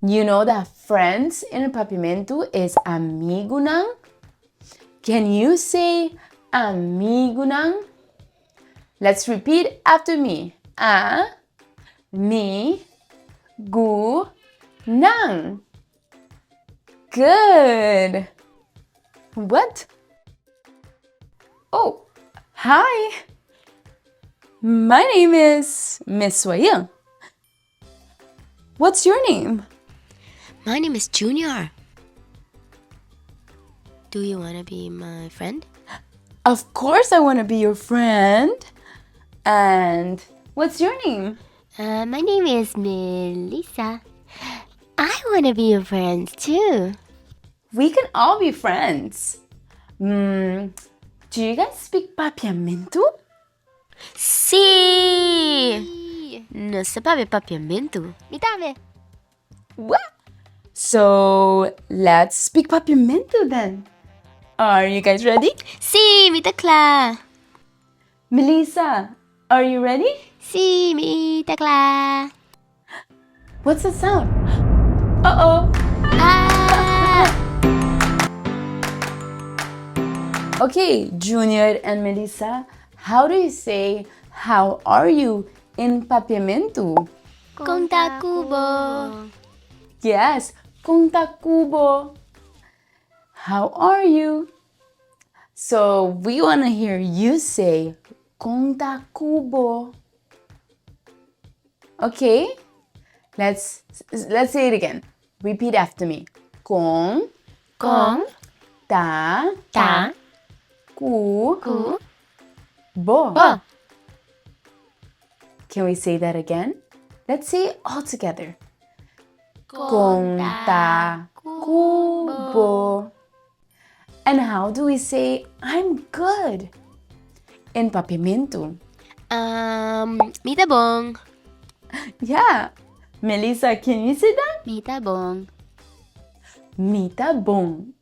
You know that friends in Papiamentu is amigunang? Can you say amigunang? Let's repeat after me. Mi, gu, nang. Good. What? Oh, hi. My name is Miss Swayel. What's your name? My name is Junior. Do you want to be my friend? Of course I want to be your friend. And what's your name? My name is Melisa. I want to be your friend too. We can all be friends. Do you guys speak Papiamentu? Sí. No se sabe papiamentu. Mitame. What? So let's speak Papiamentu then. Are you guys ready? Sí, mitakla. Melisa, are you ready? Sí, mitakla. What's the sound? Uh-oh. Ah. Okay, Junior and Melissa, how do you say how are you in Papiamentu? Con tacubo. Yes, kung takubo. How are you? So we want to hear you say kung takubo. Okay, let's say it again. Repeat after me. Kung Con ta ta ku cu bo. bo. Can we say that again? Let's say it all together. Con ta kubo. And how do we say I'm good in Papiamentu? Mitabong. Yeah. Melissa, can you say that? Mitabong. Mita bong.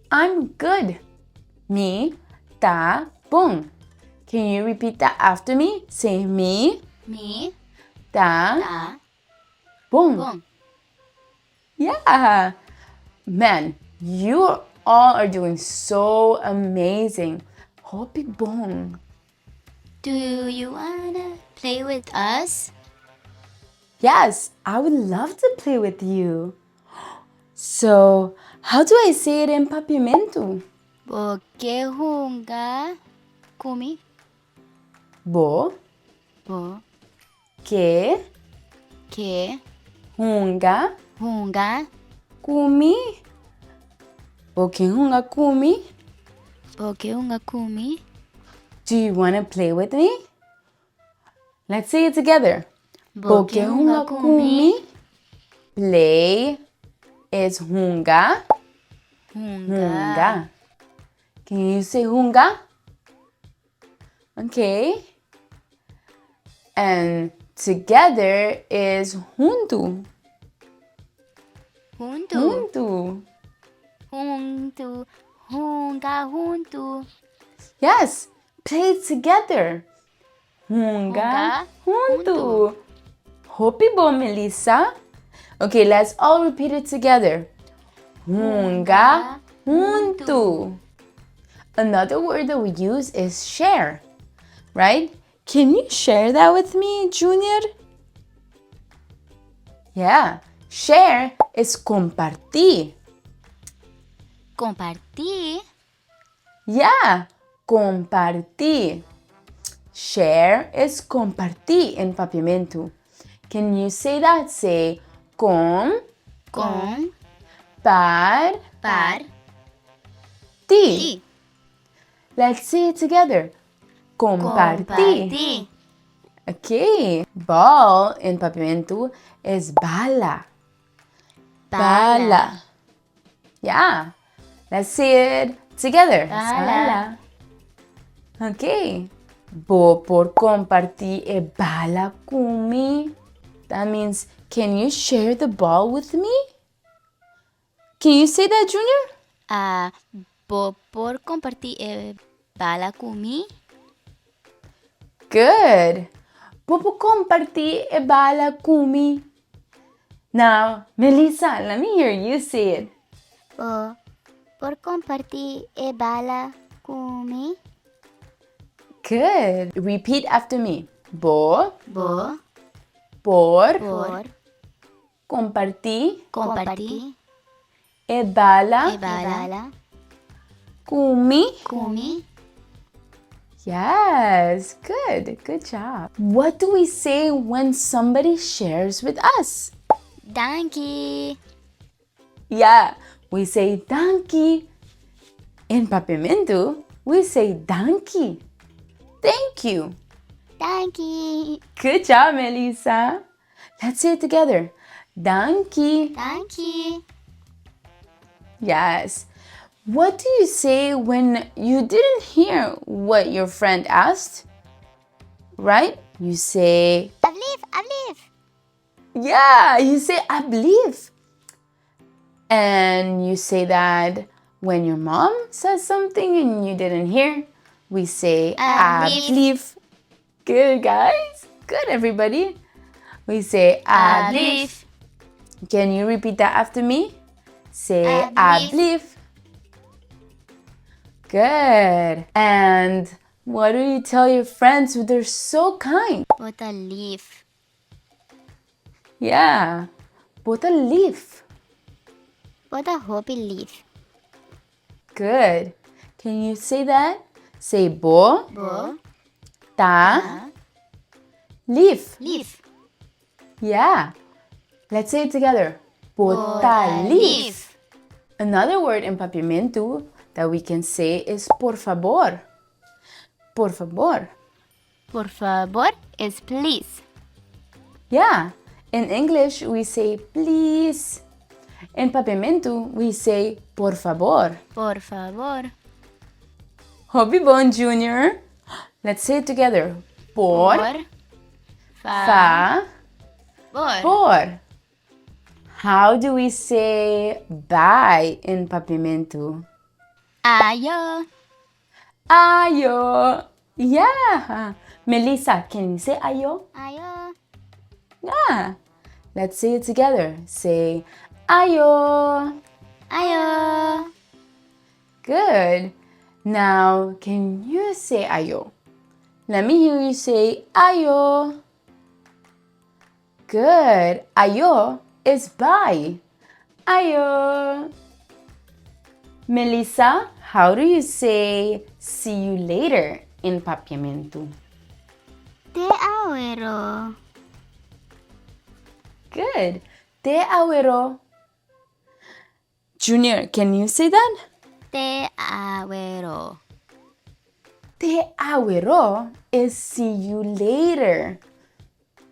I'm good. Mi ta bong. Can you repeat that after me? Say mi Mi ta ta bong. bong. Yeah. Man, you all are doing so amazing. Hopi bong. Do you wanna play with us? Yes, I would love to play with you. So, how do I say it in Papiamentu? Porque hunga kumi Bo bo ke que hunga hunga kumi. Bo ke hunga kumi. porque hunga kumi Do you want to play with me? Let's say it together. porque hunga kumi Play is hunga. hunga Hunga. Can you say hunga? Okay. And together is huntu. huntu Huntu. huntu hunga huntu Yes, play it together. Hunga, huntu. Hopi bo, Melissa. Okay, let's all repeat it together. Hunga, huntu. Another word that we use is share, right? Can you share that with me, Junior? Yeah, share is compartir. compartir Yeah, compartir. Share is compartir in Papiamentu. Can you say that? Say com, con par, par ti. ti Let's say it together. Compartir. compartir Okay. Ball in Papiamentu is bala. Bala. Yeah. Let's say it together. Bala. Okay. Bo por compartir e bala kumi. That means, can you share the ball with me? Can you say that, Junior? Por compartir bala kumi Good. Bo por compartir e bala kumi. Now, Melisa, let me hear you say it. Por compartir e bala kumi. Good. Repeat after me. Por Por compartir compartir e bala e bala kumi. Yes, good. Good job. What do we say when somebody shares with us? Danke. Yeah, we say dankie. In Papiamentu, we say dankie. Thank you. Danke. Good job, Melisa. Let's say it together. Dankie. Danke. Yes. What do you say when you didn't hear what your friend asked? Right? You say, Alsjeblieft. yeah, you say, I believe. And you say that when your mom says something and you didn't hear, we say, I believe. Good, guys. Good, everybody. We say, I believe. Can you repeat that after me? Say, I believe. Good. And what do you tell your friends who they're so kind? Wat een lief. Yeah. What a leaf. Wat een hoppie lief. Good. Can you say that? Say bo, ta, leaf. Lief. Yeah. Let's say it together. Bota leaf. Another word in Papiamentu that we can say is por favor. Por favor. Por favor is please. Yeah. In English, we say please. In Papiamentu, we say por favor. Por favor. Hobby Bon Junior. Let's say it together. Por, fa, por. How do we say bye in Papiamentu? Ayo. Ayo. Yeah. Melisa, can you say ayo? Ayo. Yeah. Let's say it together. Say ayo. Ayo. Good. Now, can you say ayo? Let me hear you say ayo. Good. Ayo is bye. Ayo. Melisa, how do you say see you later in Papiamentu? Te awero. Good. Te awero. Junior, can you say that? Te awero. Te awero is see you later.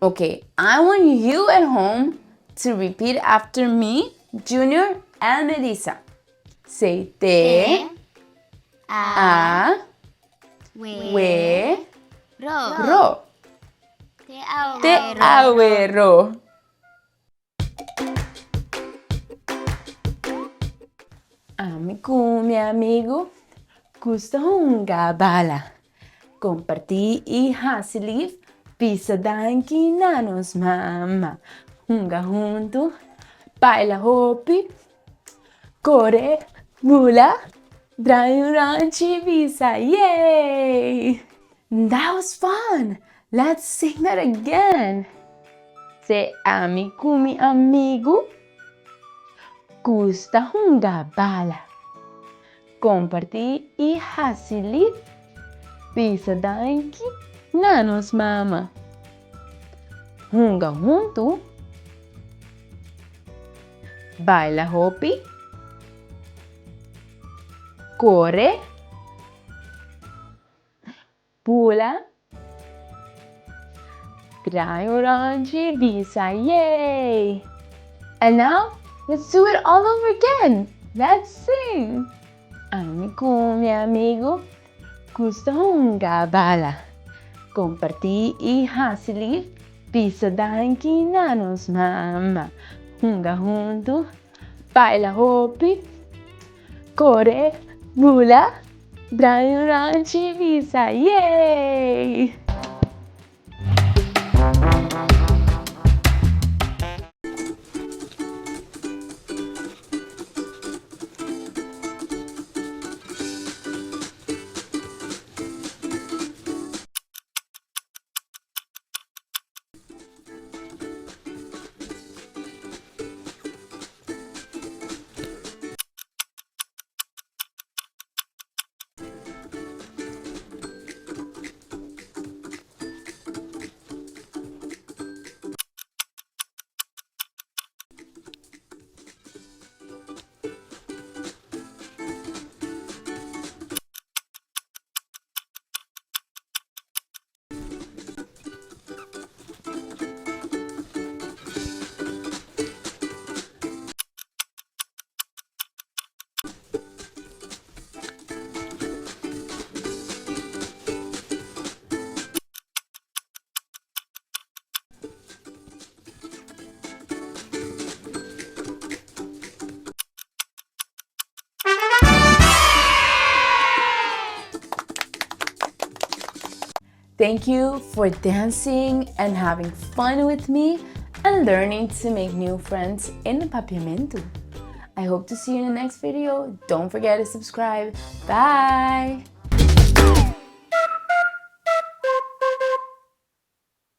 Okay, I want you at home to repeat after me, Junior and Melisa. Say te, a, we, ro. Te awero. Mi amigo, gusta hunga bala. Comparti i hasiliv, pisa danki nanos mama. Hunga junto, baila hopi, corre, mula, ranchi visa, yay! That was fun. Let's sing that again. Say mi amigo, gusta hunga bala. Comparti i hasiliv, pisa danki nanos mama. Hunga junto, baila hopi, corre, pula, trae orange visa, yay! And now, let's do it all over again. Let's sing. Mi amigo, gusta hunga bala. Comparti i hasiliv, pisa danki nanos mama. Hunga junto, baila hopi, corre, mula, ranchi visa, yay! Thank you for dancing and having fun with me and learning to make new friends in Papiamentu. I hope to see you in the next video. Don't forget to subscribe. Bye!